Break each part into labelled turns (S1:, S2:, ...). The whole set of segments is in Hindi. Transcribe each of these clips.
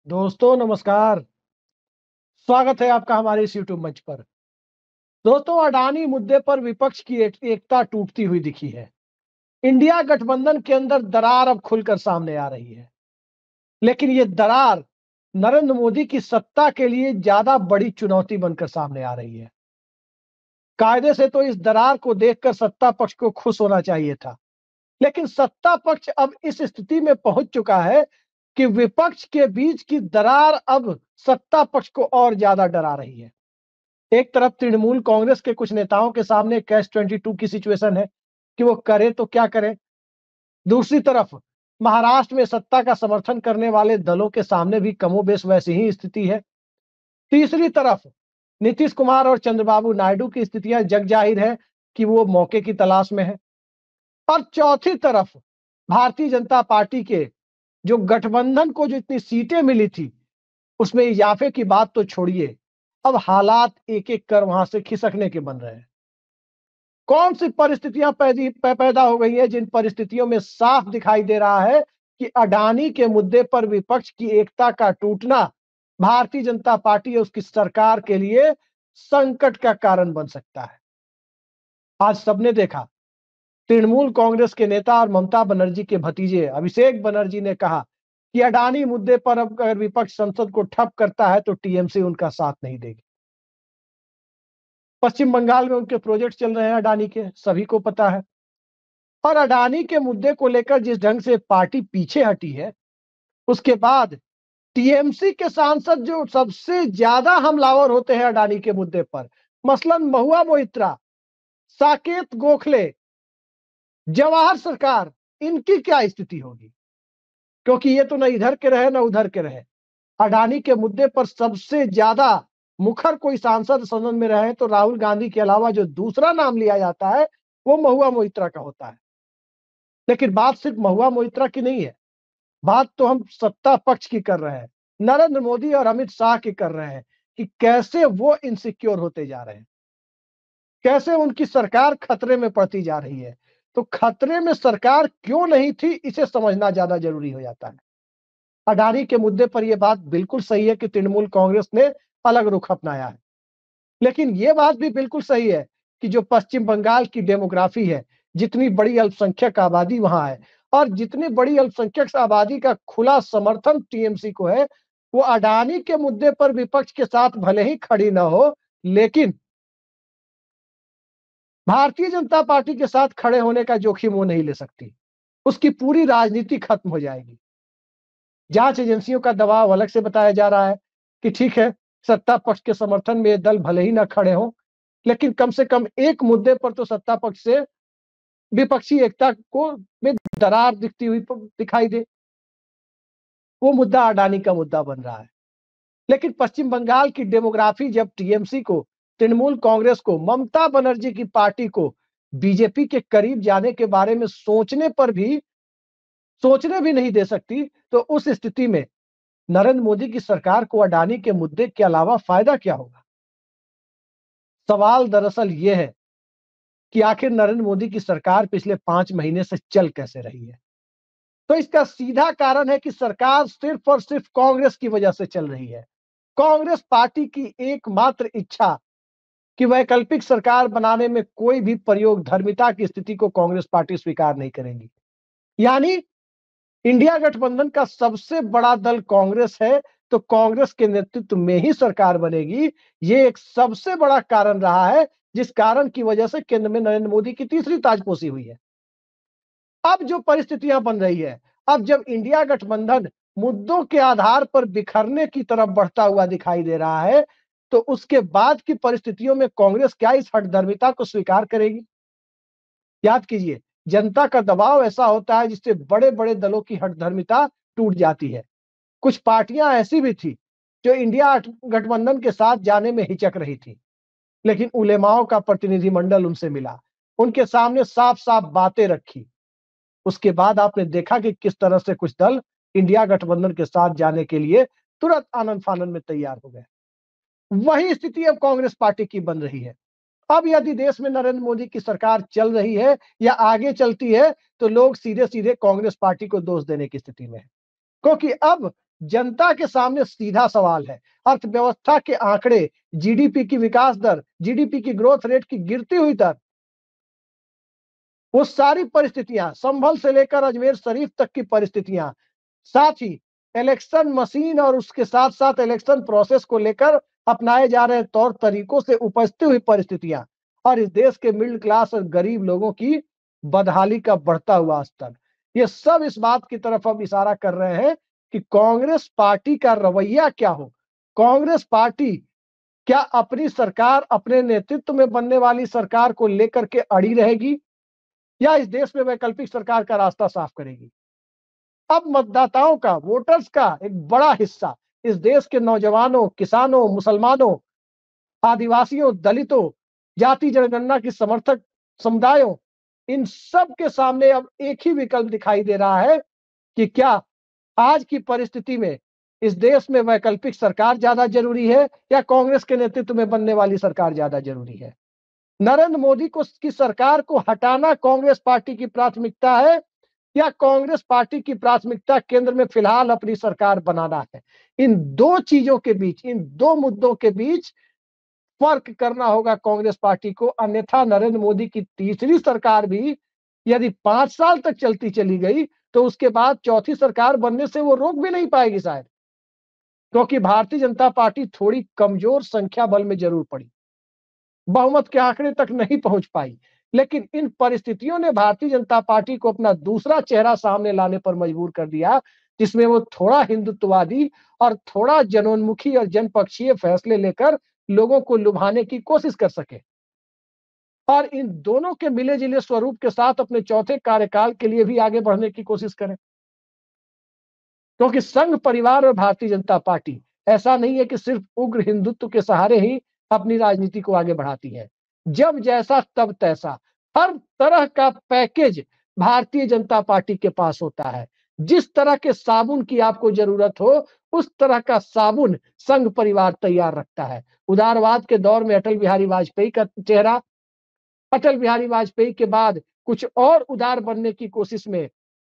S1: दोस्तों नमस्कार। स्वागत है आपका हमारे इस यूट्यूब मंच पर। दोस्तों, अडानी मुद्दे पर विपक्ष की एकता टूटती हुई दिखी है। इंडिया गठबंधन के अंदर दरार अब खुलकर सामने आ रही है, लेकिन ये दरार नरेंद्र मोदी की सत्ता के लिए ज्यादा बड़ी चुनौती बनकर सामने आ रही है। कायदे से तो इस दरार को देखकर सत्ता पक्ष को खुश होना चाहिए था, लेकिन सत्ता पक्ष अब इस स्थिति में पहुंच चुका है कि विपक्ष के बीच की दरार अब सत्ता पक्ष को और ज्यादा डरा रही है। एक तरफ तृणमूल कांग्रेस के कुछ नेताओं के सामने कैच 22 की सिचुएशन है कि वो करे तो क्या करें। दूसरी तरफ महाराष्ट्र में सत्ता का समर्थन करने वाले दलों के सामने भी कमोबेश वैसी ही स्थिति है। तीसरी तरफ नीतीश कुमार और चंद्रबाबू नायडू की स्थितियां जग जाहिर है कि वो मौके की तलाश में है। और चौथी तरफ भारतीय जनता पार्टी के जो गठबंधन को जो इतनी सीटें मिली थी, उसमें इजाफे की बात तो छोड़िए, अब हालात एक एक कर वहां से खिसकने के बन रहे हैं। कौन सी परिस्थितियां पैदा हो गई है जिन परिस्थितियों में साफ दिखाई दे रहा है कि अडानी के मुद्दे पर विपक्ष की एकता का टूटना भारतीय जनता पार्टी और उसकी सरकार के लिए संकट का कारण बन सकता है। आज सबने देखा, तृणमूल कांग्रेस के नेता और ममता बनर्जी के भतीजे अभिषेक बनर्जी ने कहा कि अडानी मुद्दे पर अब अगर विपक्ष संसद को ठप करता है तो टीएमसी उनका साथ नहीं देगी। पश्चिम बंगाल में उनके प्रोजेक्ट चल रहे हैं अडानी के, सभी को पता है। और अडानी के मुद्दे को लेकर जिस ढंग से पार्टी पीछे हटी है, उसके बाद टीएमसी के सांसद जो सबसे ज्यादा हमलावर होते हैं अडानी के मुद्दे पर, मसलन महुआ मोइत्रा, साकेत गोखले, जवाहर सरकार, इनकी क्या स्थिति होगी? क्योंकि ये तो न इधर के रहे न उधर के रहे। अडानी के मुद्दे पर सबसे ज्यादा मुखर कोई सांसद सदन में रहे तो राहुल गांधी के अलावा जो दूसरा नाम लिया जाता है वो महुआ मोइत्रा का होता है। लेकिन बात सिर्फ महुआ मोइत्रा की नहीं है, बात तो हम सत्ता पक्ष की कर रहे हैं, नरेंद्र मोदी और अमित शाह की कर रहे हैं कि कैसे वो इनसिक्योर होते जा रहे हैं, कैसे उनकी सरकार खतरे में पड़ती जा रही है। तो खतरे में सरकार क्यों नहीं थी, इसे समझना ज्यादा जरूरी हो जाता है। अडानी के मुद्दे पर यह बात बिल्कुल सही है कि तृणमूल कांग्रेस ने अलग रुख अपनाया है, लेकिन यह बात भी बिल्कुल सही है कि जो पश्चिम बंगाल की डेमोग्राफी है, जितनी बड़ी अल्पसंख्यक आबादी वहां है और जितनी बड़ी अल्पसंख्यक आबादी का खुला समर्थन टीएमसी को है, वो अडानी के मुद्दे पर विपक्ष के साथ भले ही खड़ी ना हो, लेकिन भारतीय जनता पार्टी के साथ खड़े होने का जोखिम वो नहीं ले सकती। उसकी पूरी राजनीति खत्म हो जाएगी। जांच एजेंसियों का दबाव अलग से बताया जा रहा है कि ठीक है, सत्ता पक्ष के समर्थन में ये दल भले ही ना खड़े हों, लेकिन कम से कम एक मुद्दे पर तो सत्ता पक्ष से विपक्षी एकता को में दरार दिखती हुई दिखाई दे। वो मुद्दा अडानी का मुद्दा बन रहा है। लेकिन पश्चिम बंगाल की डेमोग्राफी जब टीएमसी को, तृणमूल कांग्रेस को, ममता बनर्जी की पार्टी को बीजेपी के करीब जाने के बारे में सोचने भी नहीं दे सकती, तो उस स्थिति में नरेंद्र मोदी की सरकार को अडानी के मुद्दे के अलावा फायदा क्या होगा? सवाल दरअसल यह है कि आखिर नरेंद्र मोदी की सरकार पिछले 5 महीने से चल कैसे रही है। तो इसका सीधा कारण है कि सरकार सिर्फ और सिर्फ कांग्रेस की वजह से चल रही है। कांग्रेस पार्टी की एकमात्र इच्छा कि वैकल्पिक सरकार बनाने में कोई भी प्रयोग धर्मिता की स्थिति को कांग्रेस पार्टी स्वीकार नहीं करेगी। यानी इंडिया गठबंधन का सबसे बड़ा दल कांग्रेस है, तो कांग्रेस के नेतृत्व में ही सरकार बनेगी। ये एक सबसे बड़ा कारण रहा है, जिस कारण की वजह से केंद्र में नरेंद्र मोदी की तीसरी ताजपोशी हुई है। अब जो परिस्थितियां बन रही है, अब जब इंडिया गठबंधन मुद्दों के आधार पर बिखरने की तरफ बढ़ता हुआ दिखाई दे रहा है, तो उसके बाद की परिस्थितियों में कांग्रेस क्या इस हठधर्मिता को स्वीकार करेगी? याद कीजिए, जनता का दबाव ऐसा होता है जिससे बड़े बड़े दलों की हठधर्मिता टूट जाती है। कुछ पार्टियां ऐसी भी थी जो इंडिया गठबंधन के साथ जाने में हिचक रही थी, लेकिन उलेमाओं का प्रतिनिधिमंडल उनसे मिला, उनके सामने साफ साफ बातें रखी। उसके बाद आपने देखा कि किस तरह से कुछ दल इंडिया गठबंधन के साथ जाने के लिए तुरंत आनंद फानन में तैयार हो गए। वही स्थिति अब कांग्रेस पार्टी की बन रही है। अब यदि देश में नरेंद्र मोदी की सरकार चल रही है या आगे चलती है, तो लोग सीधे सीधे कांग्रेस पार्टी को दोष देने की स्थिति में है, क्योंकि अब जनता के सामने सीधा सवाल है। अर्थव्यवस्था के आंकड़े, जीडीपी की विकास दर, जीडीपी की ग्रोथ रेट की गिरती हुई दर, वो सारी परिस्थितियां, संभल से लेकर अजमेर शरीफ तक की परिस्थितियां, साथ ही इलेक्शन मशीन और उसके साथ साथ इलेक्शन प्रोसेस को लेकर अपनाए जा रहे तौर तरीकों से उपजती हुई परिस्थितियां और इस देश के मिडिल क्लास और गरीब लोगों की बदहाली का बढ़ता हुआ स्तर, ये सब इस बात की तरफ अब इशारा कर रहे हैं कि कांग्रेस पार्टी का रवैया क्या हो। कांग्रेस पार्टी क्या अपनी सरकार, अपने नेतृत्व में बनने वाली सरकार को लेकर के अड़ी रहेगी या इस देश में वैकल्पिक सरकार का रास्ता साफ करेगी। अब मतदाताओं का, वोटर्स का एक बड़ा हिस्सा, इस देश के नौजवानों, किसानों, मुसलमानों, आदिवासियों, दलितों, जाति जनगणना की समर्थक समुदायों, इन सब के सामने अब एक ही विकल्प दिखाई दे रहा है कि क्या आज की परिस्थिति में इस देश में वैकल्पिक सरकार ज्यादा जरूरी है या कांग्रेस के नेतृत्व में बनने वाली सरकार ज्यादा जरूरी है। नरेंद्र मोदी को की सरकार को हटाना कांग्रेस पार्टी की प्राथमिकता है या कांग्रेस पार्टी की प्राथमिकता केंद्र में फिलहाल अपनी सरकार बनाना है। इन दो चीजों के बीच, इन दो मुद्दों के बीच फर्क करना होगा कांग्रेस पार्टी को, अन्यथा नरेंद्र मोदी की तीसरी सरकार भी यदि 5 साल तक चलती चली गई तो उसके बाद चौथी सरकार बनने से वो रोक भी नहीं पाएगी शायद, क्योंकि भारतीय जनता पार्टी थोड़ी कमजोर संख्या बल में जरूर पड़ी, बहुमत के आंकड़े तक नहीं पहुंच पाई, लेकिन इन परिस्थितियों ने भारतीय जनता पार्टी को अपना दूसरा चेहरा सामने लाने पर मजबूर कर दिया, जिसमें वो थोड़ा हिंदुत्ववादी और थोड़ा जनोन्मुखी और जनपक्षीय फैसले लेकर लोगों को लुभाने की कोशिश कर सके और इन दोनों के मिले जुले स्वरूप के साथ अपने चौथे कार्यकाल के लिए भी आगे बढ़ने की कोशिश करें। क्योंकि संघ परिवार और भारतीय जनता पार्टी ऐसा नहीं है कि सिर्फ उग्र हिंदुत्व के सहारे ही अपनी राजनीति को आगे बढ़ाती है। जब जैसा तब तैसा, हर तरह का पैकेज भारतीय जनता पार्टी के पास होता है। जिस तरह के साबुन की आपको जरूरत हो उस तरह का साबुन संघ परिवार तैयार रखता है। उदारवाद के दौर में अटल बिहारी वाजपेयी का चेहरा, अटल बिहारी वाजपेयी के बाद कुछ और उदार बनने की कोशिश में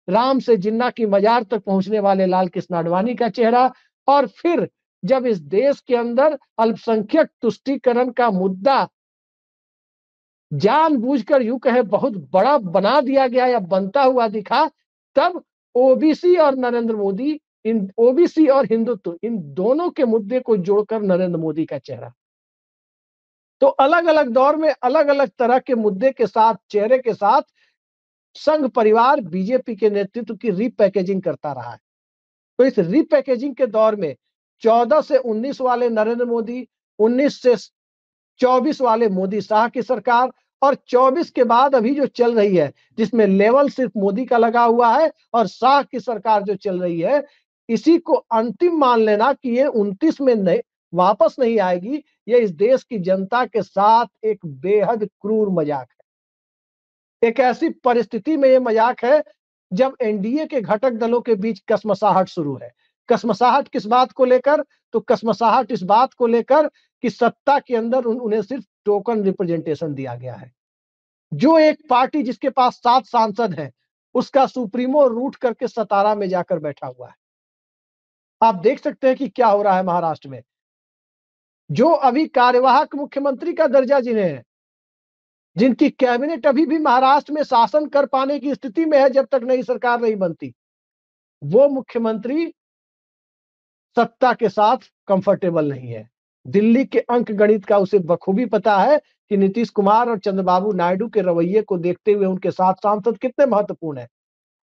S1: राम से जिन्ना की मजार तक पहुंचने वाले लाल कृष्ण आडवाणी का चेहरा, और फिर जब इस देश के अंदर अल्पसंख्यक तुष्टीकरण का मुद्दा जानबूझकर यूं कहे बहुत बड़ा बना दिया गया या बनता हुआ दिखा, तब ओबीसी और नरेंद्र मोदी, इन ओबीसी और हिंदुत्व, इन दोनों के मुद्दे को जोड़कर नरेंद्र मोदी का चेहरा। तो अलग अलग दौर में अलग अलग तरह के मुद्दे के साथ, चेहरे के साथ संघ परिवार बीजेपी के नेतृत्व की रीपैकेजिंग करता रहा है। तो इस रीपैकेजिंग के दौर में 14 से 19 वाले नरेंद्र मोदी, 19 से 24 वाले मोदी शाह की सरकार और 24 के बाद अभी जो चल रही है, जिसमें लेवल सिर्फ मोदी का लगा हुआ है और शाह की सरकार जो चल रही है, इसी को अंतिम मान लेना कि ये 29 में नहीं, वापस नहीं आएगी। ये इस देश की जनता के साथ एक बेहद क्रूर मजाक है। एक ऐसी परिस्थिति में ये मजाक है जब एनडीए के घटक दलों के बीच कसमसाहट शुरू है। कसमसाहट किस बात को लेकर? तो कसमसाहट इस बात को लेकर कि सत्ता के अंदर उन्हें सिर्फ टोकन रिप्रेजेंटेशन दिया गया है। जो एक पार्टी जिसके पास 7 सांसद हैं, उसका सुप्रीमो रूठ करके सतारा में जाकर बैठा हुआ है। आप देख सकते हैं कि क्या हो रहा है महाराष्ट्र में। जो अभी कार्यवाहक मुख्यमंत्री का दर्जा जिन्हें है, जिनकी कैबिनेट अभी भी महाराष्ट्र में शासन कर पाने की स्थिति में है जब तक नई सरकार नहीं बनती, वो मुख्यमंत्री सत्ता के साथ कंफर्टेबल नहीं है। दिल्ली के अंक गणित का उसे बखूबी पता है कि नीतीश कुमार और चंद्रबाबू नायडू के रवैये को देखते हुए उनके 7 सांसद कितने महत्वपूर्ण हैं,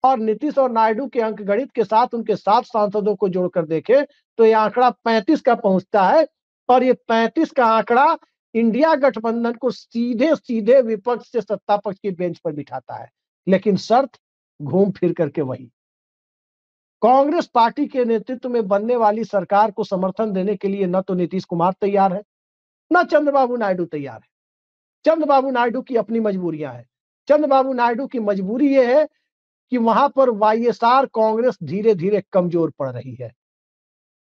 S1: और नीतीश और नायडू के अंक गणित के साथ उनके 7 सांसदों को जोड़कर देखें तो यह आंकड़ा 35 का पहुंचता है, और ये 35 का आंकड़ा इंडिया गठबंधन को सीधे सीधे विपक्ष से सत्ता पक्ष की बेंच पर बिठाता है। लेकिन शर्त घूम फिर करके वही, कांग्रेस पार्टी के नेतृत्व में बनने वाली सरकार को समर्थन देने के लिए न तो नीतीश कुमार तैयार है, न चंद्रबाबू नायडू तैयार है। चंद्रबाबू नायडू की अपनी मजबूरियां हैं। चंद्रबाबू नायडू की मजबूरी यह है कि वहां पर वाईएसआर कांग्रेस धीरे धीरे कमजोर पड़ रही है।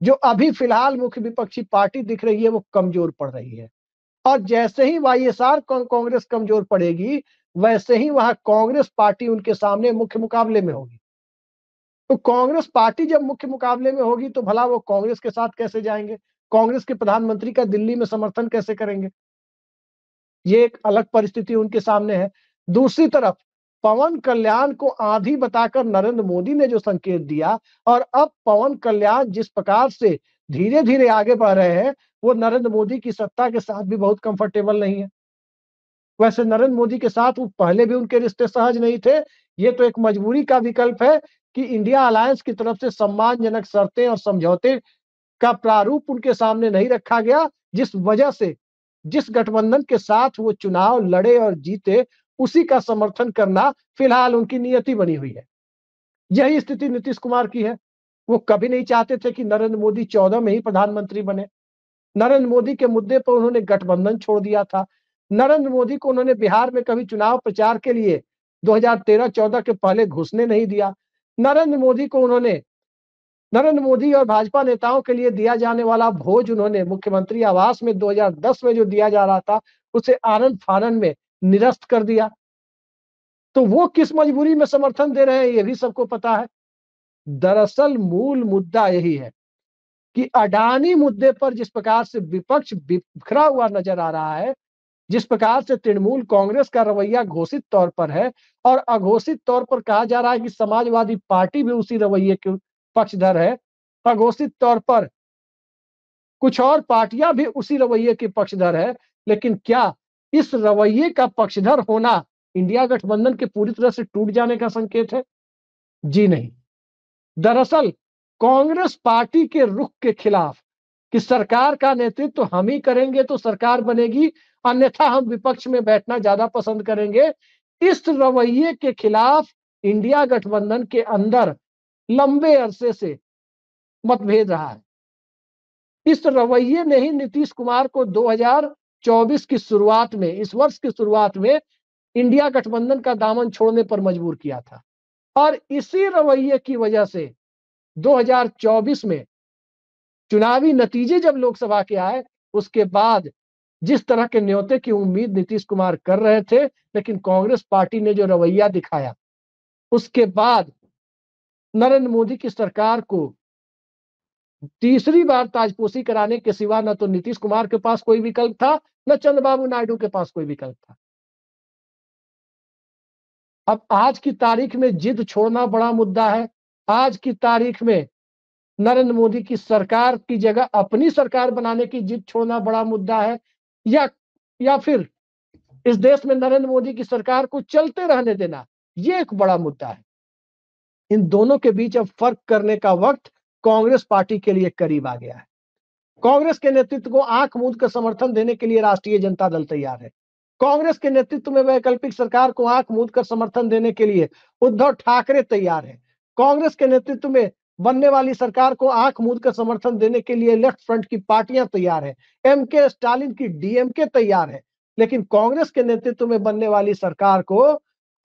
S1: जो अभी फिलहाल मुख्य विपक्षी पार्टी दिख रही है वो कमजोर पड़ रही है, और जैसे ही वाईएसआर कांग्रेस कमजोर पड़ेगी वैसे ही वहां कांग्रेस पार्टी उनके सामने मुख्य मुकाबले में होगी। तो कांग्रेस पार्टी जब मुख्य मुकाबले में होगी तो भला वो कांग्रेस के साथ कैसे जाएंगे, कांग्रेस के प्रधानमंत्री का दिल्ली में समर्थन कैसे करेंगे? ये एक अलग परिस्थिति उनके सामने है। दूसरी तरफ पवन कल्याण को आंधी बताकर नरेंद्र मोदी ने जो संकेत दिया, और अब पवन कल्याण जिस प्रकार से धीरे धीरे आगे बढ़ रहे हैं, वो नरेंद्र मोदी की सत्ता के साथ भी बहुत कंफर्टेबल नहीं है। वैसे नरेंद्र मोदी के साथ वो पहले भी उनके रिश्ते सहज नहीं थे। ये तो एक मजबूरी का विकल्प है कि इंडिया अलायंस की तरफ से सम्मानजनक शर्तें और समझौते का प्रारूप उनके सामने नहीं रखा गया, जिस वजह से जिस गठबंधन के साथ वो चुनाव लड़े और जीते, उसी का समर्थन करना फिलहाल उनकी नियति बनी हुई है। यही स्थिति नीतीश कुमार की है। वो कभी नहीं चाहते थे कि नरेंद्र मोदी 14 में ही प्रधानमंत्री बने। नरेंद्र मोदी के मुद्दे पर उन्होंने गठबंधन छोड़ दिया था। नरेंद्र मोदी को उन्होंने बिहार में कभी चुनाव प्रचार के लिए 2013-14 के पहले घुसने नहीं दिया। नरेंद्र मोदी और भाजपा नेताओं के लिए दिया जाने वाला भोज उन्होंने मुख्यमंत्री आवास में 2010 में जो दिया जा रहा था, उसे आनन फानन में निरस्त कर दिया। तो वो किस मजबूरी में समर्थन दे रहे हैं, ये भी सबको पता है। दरअसल मूल मुद्दा यही है कि अडानी मुद्दे पर जिस प्रकार से विपक्ष बिखरा हुआ नजर आ रहा है, जिस प्रकार से तृणमूल कांग्रेस का रवैया घोषित तौर पर है, और अघोषित तौर पर कहा जा रहा है कि समाजवादी पार्टी भी उसी रवैये के पक्षधर है, अघोषित तौर पर कुछ और पार्टियां भी उसी रवैये के पक्षधर है। लेकिन क्या इस रवैये का पक्षधर होना इंडिया गठबंधन के पूरी तरह से टूट जाने का संकेत है? जी नहीं। दरअसल कांग्रेस पार्टी के रुख के खिलाफ कि सरकार का नेतृत्व तो हम ही करेंगे तो सरकार बनेगी, अन्यथा हम विपक्ष में बैठना ज्यादा पसंद करेंगे, इस रवैये के खिलाफ इंडिया गठबंधन के अंदर लंबे अरसे से मतभेद रहा है। इस रवैये ने ही नीतीश कुमार को 2024 की शुरुआत में, इस वर्ष की शुरुआत में इंडिया गठबंधन का दामन छोड़ने पर मजबूर किया था। और इसी रवैये की वजह से 2024 में चुनावी नतीजे जब लोकसभा के आए, उसके बाद जिस तरह के न्योते की उम्मीद नीतीश कुमार कर रहे थे, लेकिन कांग्रेस पार्टी ने जो रवैया दिखाया, उसके बाद नरेंद्र मोदी की सरकार को तीसरी बार ताजपोशी कराने के सिवा न तो नीतीश कुमार के पास कोई विकल्प था, न चंद्रबाबू नायडू के पास कोई विकल्प था। अब आज की तारीख में जिद छोड़ना बड़ा मुद्दा है। आज की तारीख में नरेंद्र मोदी की सरकार की जगह अपनी सरकार बनाने की जिद छोड़ना बड़ा मुद्दा है, या फिर इस देश में नरेंद्र मोदी की सरकार को चलते रहने देना, ये एक बड़ा मुद्दा है। इन दोनों के बीच अब फर्क करने का वक्त कांग्रेस पार्टी के लिए करीब आ गया है। कांग्रेस के नेतृत्व को आंख मूंद कर समर्थन देने के लिए राष्ट्रीय जनता दल तैयार है। कांग्रेस के नेतृत्व में वैकल्पिक सरकार को आंख मूंद कर समर्थन देने के लिए उद्धव ठाकरे तैयार है। कांग्रेस के नेतृत्व में बनने वाली सरकार को आंख मूंद कर समर्थन देने के लिए लेफ्ट फ्रंट की पार्टियां तैयार है। एमके स्टालिन की डीएमके तैयार है। लेकिन कांग्रेस के नेतृत्व में बनने वाली सरकार को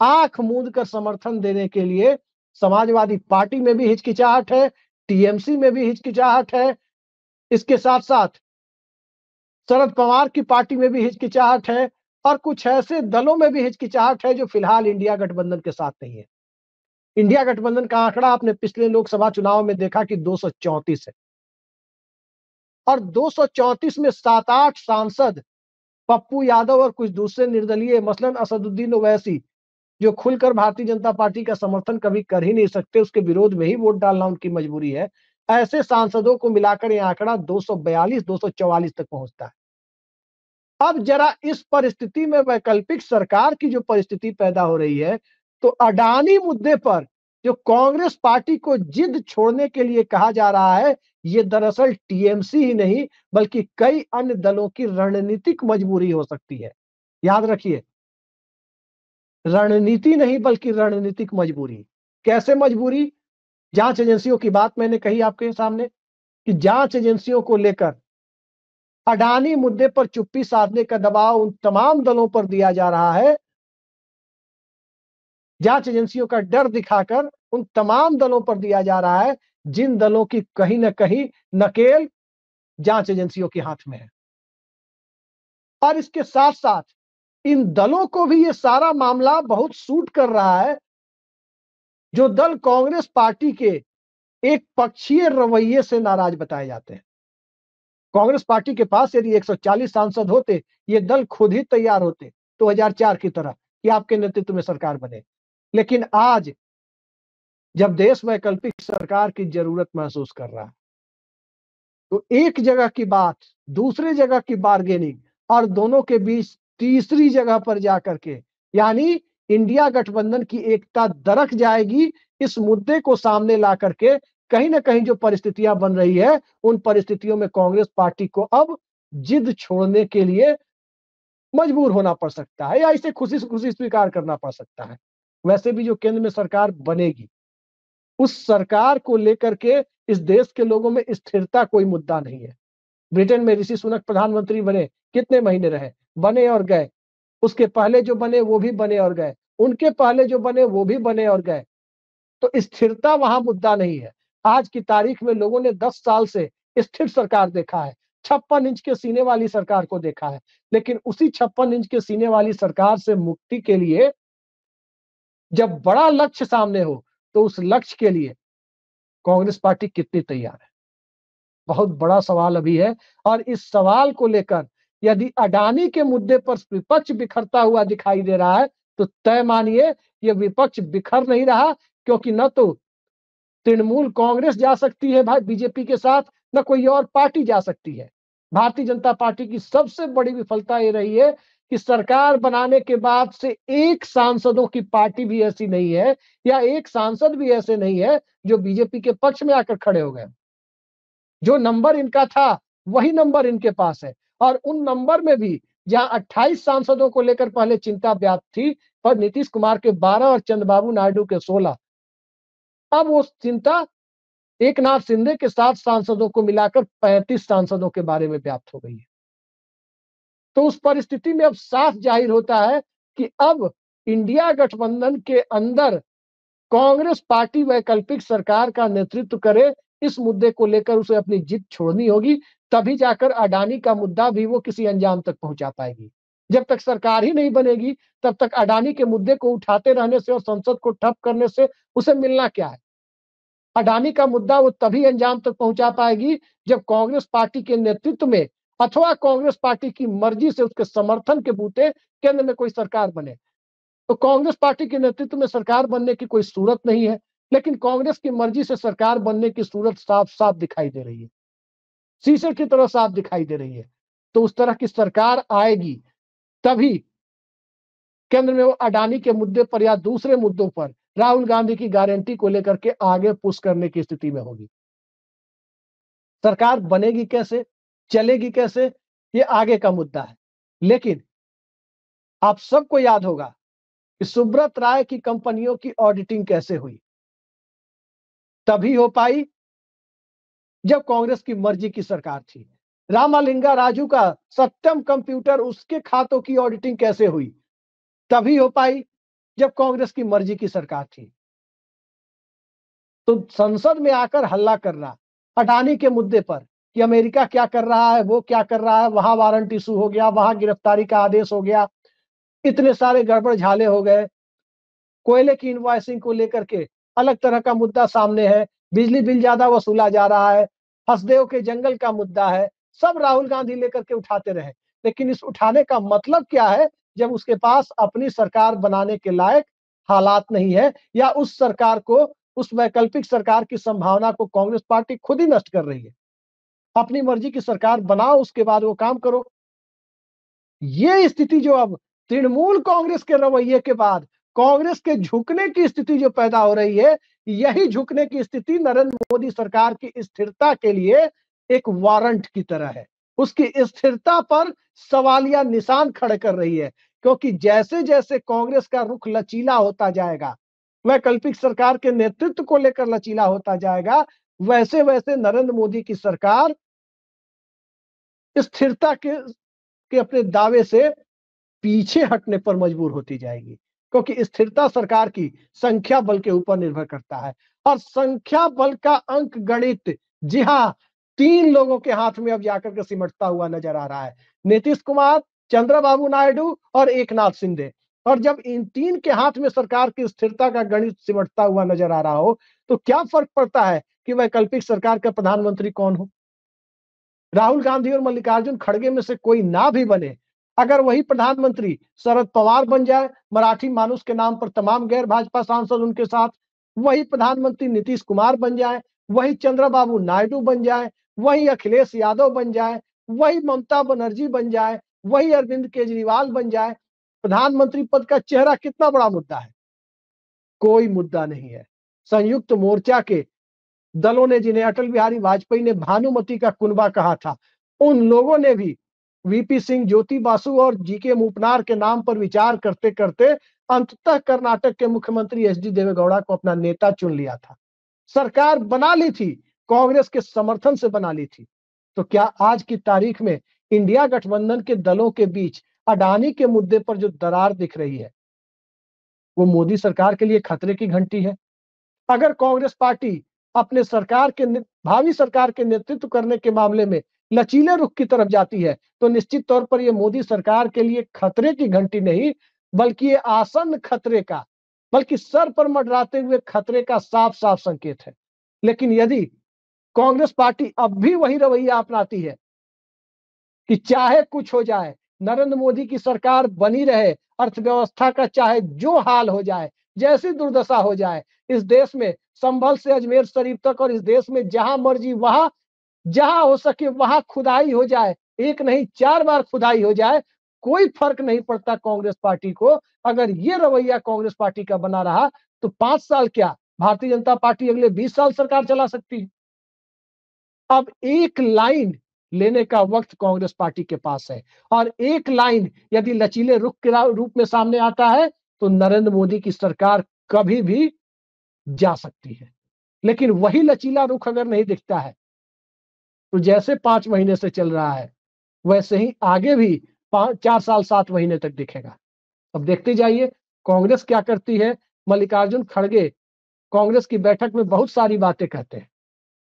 S1: आंख मूंद कर समर्थन देने के लिए समाजवादी पार्टी में भी हिचकिचाहट है, टीएमसी में भी हिचकिचाहट है, इसके साथ साथ शरद पवार की पार्टी में भी हिचकिचाहट है, और कुछ ऐसे दलों में भी हिचकिचाहट है जो फिलहाल इंडिया गठबंधन के साथ नहीं है। इंडिया गठबंधन का आंकड़ा आपने पिछले लोकसभा चुनाव में देखा कि 234 है, और 234 में 7-8 सांसद पप्पू यादव और कुछ दूसरे निर्दलीय, मसलन असदुद्दीन ओवैसी, जो खुलकर भारतीय जनता पार्टी का समर्थन कभी कर ही नहीं सकते, उसके विरोध में ही वोट डालना उनकी मजबूरी है। ऐसे सांसदों को मिलाकर यह आंकड़ा 242-244 तक पहुंचता है। अब जरा इस परिस्थिति में वैकल्पिक सरकार की जो परिस्थिति पैदा हो रही है, तो अडानी मुद्दे पर जो कांग्रेस पार्टी को जिद छोड़ने के लिए कहा जा रहा है, ये दरअसल टीएमसी ही नहीं बल्कि कई अन्य दलों की रणनीतिक मजबूरी हो सकती है। याद रखिए, रणनीति नहीं बल्कि रणनीतिक मजबूरी। कैसे मजबूरी? जांच एजेंसियों की बात मैंने कही आपके सामने कि जांच एजेंसियों को लेकर अडानी मुद्दे पर चुप्पी साधने का दबाव उन तमाम दलों पर दिया जा रहा है। जांच एजेंसियों का डर दिखाकर उन तमाम दलों पर दिया जा रहा है जिन दलों की कहीं ना कहीं नकेल जांच एजेंसियों के हाथ में है। और इसके साथ साथ इन दलों को भी ये सारा मामला बहुत सूट कर रहा है जो दल कांग्रेस पार्टी के एक पक्षीय रवैये से नाराज बताए जाते हैं। कांग्रेस पार्टी के पास यदि 140 सांसद होते, ये दल खुद ही तैयार होते 2004 की तरह कि आपके नेतृत्व में सरकार बने। लेकिन आज जब देश वैकल्पिक सरकार की जरूरत महसूस कर रहा है, तो एक जगह की बात, दूसरी जगह की बार्गेनिंग और दोनों के बीच तीसरी जगह पर जाकर के, यानी इंडिया गठबंधन की एकता दरक जाएगी, इस मुद्दे को सामने ला करके कहीं ना कहीं जो परिस्थितियां बन रही है, उन परिस्थितियों में कांग्रेस पार्टी को अब जिद छोड़ने के लिए मजबूर होना पड़ सकता है या इसे खुशी से खुशी स्वीकार करना पड़ सकता है। वैसे भी जो केंद्र में सरकार बनेगी, उस सरकार को लेकर के इस देश के लोगों में स्थिरता कोई मुद्दा नहीं है। ब्रिटेन में ऋषि सुनक प्रधानमंत्री बने, कितने महीने रहे, बने और गए। उसके पहले जो बने वो भी बने और गए, उनके पहले जो बने वो भी बने और गए। तो स्थिरता वहां मुद्दा नहीं है। आज की तारीख में लोगों ने 10 साल से स्थिर सरकार देखा है, 56 इंच के सीने वाली सरकार को देखा है। लेकिन उसी 56 इंच के सीने वाली सरकार से मुक्ति के लिए जब बड़ा लक्ष्य सामने हो, तो उस लक्ष्य के लिए कांग्रेस पार्टी कितनी तैयार है, बहुत बड़ा सवाल अभी है। और इस सवाल को लेकर यदि अडानी के मुद्दे पर विपक्ष बिखरता हुआ दिखाई दे रहा है, तो तय मानिए ये विपक्ष बिखर नहीं रहा, क्योंकि न तो तृणमूल कांग्रेस जा सकती है भाई बीजेपी के साथ, न कोई और पार्टी जा सकती है। भारतीय जनता पार्टी की सबसे बड़ी विफलता ये रही है कि सरकार बनाने के बाद से एक सांसदों की पार्टी भी ऐसी नहीं है, या एक सांसद भी ऐसे नहीं है जो बीजेपी के पक्ष में आकर खड़े हो गए। जो नंबर इनका था वही नंबर इनके पास है, और उन नंबर में भी जहां 28 सांसदों को लेकर पहले चिंता व्याप्त थी, पर नीतीश कुमार के 12 और चंद्रबाबू नायडू के 16, अब वो चिंता एक नाथ शिंदे के 7 सांसदों को मिलाकर 35 सांसदों के बारे में व्याप्त हो गई है। तो उस परिस्थिति में अब साफ जाहिर होता है कि अब इंडिया गठबंधन के अंदर कांग्रेस पार्टी वैकल्पिक सरकार का नेतृत्व करे, इस मुद्दे को लेकर उसे अपनी जिद छोड़नी होगी। तभी जाकर अडानी का मुद्दा भी वो किसी अंजाम तक पहुंचा पाएगी। जब तक सरकार ही नहीं बनेगी, तब तक अडानी के मुद्दे को उठाते रहने से और संसद को ठप करने से उसे मिलना क्या है। अडानी का मुद्दा वो तभी अंजाम तक पहुंचा पाएगी जब कांग्रेस पार्टी के नेतृत्व में अथवा कांग्रेस पार्टी की मर्जी से उसके समर्थन के बूते केंद्र में कोई सरकार बने। तो कांग्रेस पार्टी के नेतृत्व में सरकार बनने की कोई सूरत नहीं है, लेकिन कांग्रेस की मर्जी से सरकार बनने की सूरत साफ साफ दिखाई दे रही है, शीशे की तरह साफ दिखाई दे रही है। तो उस तरह की सरकार आएगी तभी केंद्र में वो अडानी के मुद्दे पर या दूसरे मुद्दों पर राहुल गांधी की गारंटी को लेकर के आगे पुश करने की स्थिति में होगी। सरकार बनेगी कैसे, चलेगी कैसे, ये आगे का मुद्दा है। लेकिन आप सबको याद होगा कि सुब्रत राय की कंपनियों की ऑडिटिंग कैसे हुई। तभी हो पाई जब कांग्रेस की मर्जी की सरकार थी। रामालिंगा राजू का सत्यम कंप्यूटर, उसके खातों की ऑडिटिंग कैसे हुई। तभी हो पाई जब कांग्रेस की मर्जी की सरकार थी। तो संसद में आकर हल्ला करना अडानी के मुद्दे पर कि अमेरिका क्या कर रहा है, वो क्या कर रहा है, वहां वारंट इशू हो गया, वहां गिरफ्तारी का आदेश हो गया, इतने सारे गड़बड़ झाले हो गए, कोयले की इनवॉइसिंग को लेकर के अलग तरह का मुद्दा सामने है, बिजली बिल ज्यादा वसूला जा रहा है, हसदेव के जंगल का मुद्दा है, सब राहुल गांधी लेकर के उठाते रहे। लेकिन इस उठाने का मतलब क्या है जब उसके पास अपनी सरकार बनाने के लायक हालात नहीं है, या उस सरकार को, उस वैकल्पिक सरकार की संभावना को कांग्रेस पार्टी खुद ही नष्ट कर रही है। अपनी मर्जी की सरकार बनाओ, उसके बाद वो काम करो। ये स्थिति जो अब तृणमूल कांग्रेस के रवैये के बाद कांग्रेस के झुकने की स्थिति जो पैदा हो रही है, यही झुकने की स्थिति नरेंद्र मोदी सरकार की स्थिरता के लिए एक वारंट की तरह है। उसकी स्थिरता पर सवालिया निशान खड़े कर रही है, क्योंकि जैसे जैसे कांग्रेस का रुख लचीला होता जाएगा, वैकल्पिक सरकार के नेतृत्व को लेकर लचीला होता जाएगा, वैसे वैसे नरेंद्र मोदी की सरकार स्थिरता के अपने दावे से पीछे हटने पर मजबूर होती जाएगी, क्योंकि स्थिरता सरकार की संख्या बल के ऊपर निर्भर करता है। और संख्या बल का अंक गणित, जी हां, 3 लोगों के हाथ में अब जाकर के सिमटता हुआ नजर आ रहा है, नीतीश कुमार, चंद्रबाबू नायडू और एकनाथ शिंदे। और जब इन तीन के हाथ में सरकार की स्थिरता का गणित सिमटता हुआ नजर आ रहा हो, तो क्या फर्क पड़ता है कि वैकल्पिक सरकार का प्रधानमंत्री कौन हो? राहुल गांधी और मल्लिकार्जुन खड़गे में से कोई ना भी बने, अगर वही प्रधानमंत्री शरद पवार बन जाए, मराठी मानुस के नाम पर तमाम गैर भाजपा सांसद उनके साथ, वही प्रधानमंत्री नीतीश कुमार बन जाए, वही चंद्रबाबू नायडू बन जाए, वही अखिलेश यादव बन जाए, वही ममता बनर्जी बन जाए, वही अरविंद केजरीवाल बन जाए, प्रधानमंत्री पद का चेहरा कितना बड़ा मुद्दा है? कोई मुद्दा नहीं है। संयुक्त मोर्चा के दलों ने, जिन्हें अटल बिहारी वाजपेयी ने भानुमति का कुनबा कहा था, उन लोगों ने भी वीपी सिंह, ज्योति बासु और जीके मूपनार के नाम पर विचार करते करते अंततः कर्नाटक के मुख्यमंत्री एचडी देवेगौड़ा को अपना नेता चुन लिया था। सरकार बना ली थी, कांग्रेस के समर्थन से बना ली थी। तो क्या आज की तारीख में इंडिया गठबंधन के दलों के बीच अडानी के मुद्दे पर जो दरार दिख रही है, वो मोदी सरकार के लिए खतरे की घंटी है? अगर कांग्रेस पार्टी अपने भावी सरकार के नेतृत्व करने के मामले में लचीले रुख की तरफ जाती है, तो निश्चित तौर पर यह मोदी सरकार के लिए खतरे की घंटी नहीं, बल्कि ये आसन्न खतरे का, बल्कि सर पर मंडराते हुए खतरे का साफ साफ संकेत है। लेकिन यदि कांग्रेस पार्टी अब भी वही रवैया अपनाती है कि चाहे कुछ हो जाए, नरेंद्र मोदी की सरकार बनी रहे, अर्थव्यवस्था का चाहे जो हाल हो जाए, जैसी दुर्दशा हो जाए, इस देश में संभल से अजमेर शरीफ तक और इस देश में जहां मर्जी वहां, जहां हो सके वहां खुदाई हो जाए, एक नहीं 4 बार खुदाई हो जाए, कोई फर्क नहीं पड़ता कांग्रेस पार्टी को। अगर ये रवैया कांग्रेस पार्टी का बना रहा, तो 5 साल क्या, भारतीय जनता पार्टी अगले 20 साल सरकार चला सकती है। अब एक लाइन लेने का वक्त कांग्रेस पार्टी के पास है, और एक लाइन यदि लचीले रुख के रूप में सामने आता है, तो नरेंद्र मोदी की सरकार कभी भी जा सकती है। लेकिन वही लचीला रुख अगर नहीं दिखता है, तो जैसे 5 महीने से चल रहा है, वैसे ही आगे भी 4 साल 7 महीने तक दिखेगा। अब देखते जाइए कांग्रेस क्या करती है। मल्लिकार्जुन खड़गे कांग्रेस की बैठक में बहुत सारी बातें कहते हैं,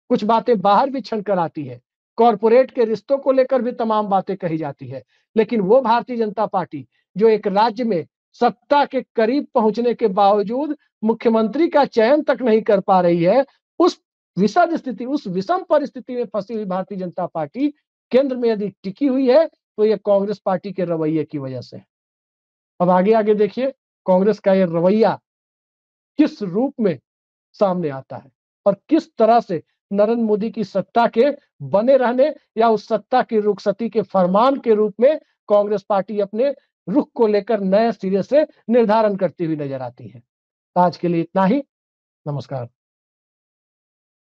S1: कुछ बातें बाहर भी छन कर आती है, कॉरपोरेट के रिश्तों को लेकर भी तमाम बातें कही जाती है। लेकिन वो भारतीय जनता पार्टी जो एक राज्य में सत्ता के करीब पहुंचने के बावजूद मुख्यमंत्री का चयन तक नहीं कर पा रही है, उस विषम परिस्थिति में फंसी हुई भारतीय जनता पार्टी केंद्र में यदि टिकी हुई है, तो यह कांग्रेस पार्टी के रवैये की वजह से है। अब आगे आगे देखिए कांग्रेस का यह रवैया किस रूप में सामने आता है, और किस तरह से नरेंद्र मोदी की सत्ता के बने रहने या उस सत्ता की रुखसती के फरमान के रूप में कांग्रेस पार्टी अपने रुख को लेकर नए सिरे से निर्धारण करती हुई नजर आती है। आज के लिए इतना ही। नमस्कार।